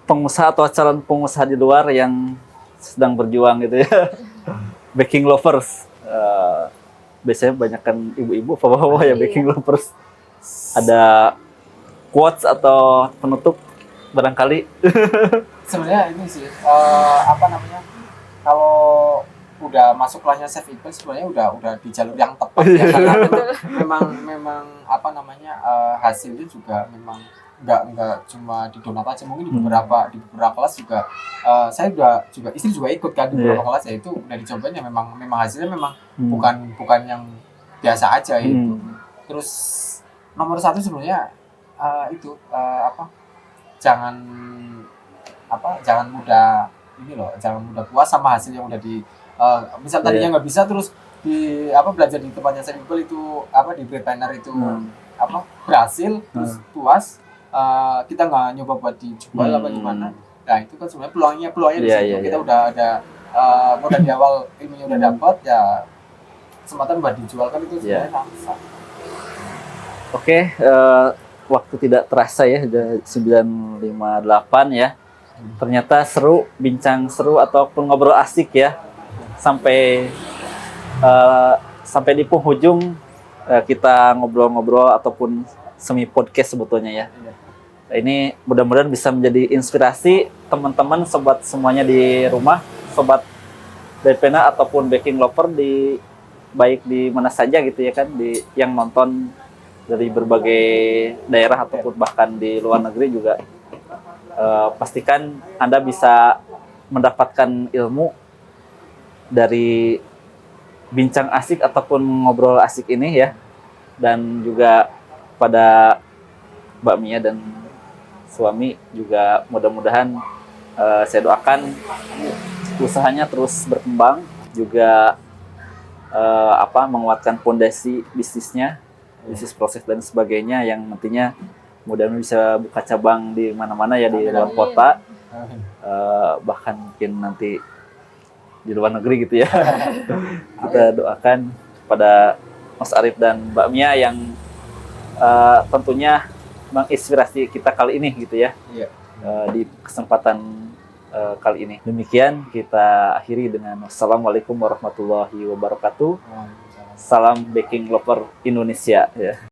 Speaker 2: pengusaha atau calon pengusaha di luar yang sedang berjuang gitu ya, baking lovers. Biasanya banyak kan ibu-ibu bapak-bapak ya baking lovers. Ada quotes atau penutup barangkali?
Speaker 1: Sebenarnya ini sih kalau udah masuk kelasnya Chef Iqbal sebenarnya udah di jalur yang tepat ya, karena memang hasilnya juga memang nggak cuma di donat aja, mungkin di beberapa kelas juga saya juga istri juga ikut kan di beberapa kelas ya, itu udah dicobain ya, memang hasilnya memang bukan yang biasa aja itu. Terus nomor satu sebenarnya jangan mudah puas sama hasil yang udah misal tadinya nggak bisa terus di belajar di tempatnya Chef Iqbal itu di Bread Planner itu berhasil terus puas, kita nggak nyoba buat dijual apa gimana. Nah itu kan sebenarnya peluangnya di situ. Kita udah ada modal di awal, ilmunya udah dapat, ya kesempatan buat dijual kan itu sebenarnya langsung.
Speaker 2: Oke, waktu tidak terasa ya, udah 9.58 ya. Ternyata seru, bincang seru ataupun ngobrol asik ya. Sampai di penghujung kita ngobrol-ngobrol ataupun semi podcast sebetulnya ya. Ini mudah-mudahan bisa menjadi inspirasi teman-teman, sobat semuanya di rumah, sobat Breadpreneur ataupun baking lover baik di mana saja gitu ya kan, yang nonton dari berbagai daerah ataupun bahkan di luar negeri juga. Pastikan Anda bisa mendapatkan ilmu dari bincang asik ataupun ngobrol asik ini ya. Dan juga pada Mbak Mia dan suami juga mudah-mudahan saya doakan usahanya terus berkembang, juga menguatkan fondasi bisnisnya, bisnis proses dan sebagainya, yang nantinya mudah-mudahan bisa buka cabang di mana-mana ya, di luar kota, bahkan mungkin nanti di luar negeri gitu ya. Kita doakan pada Mas Arif dan Mbak Mia yang tentunya menginspirasi kita kali ini gitu ya. Di kesempatan kali ini. Demikian kita akhiri dengan wassalamualaikum warahmatullahi wabarakatuh. Salam baking lover Indonesia ya.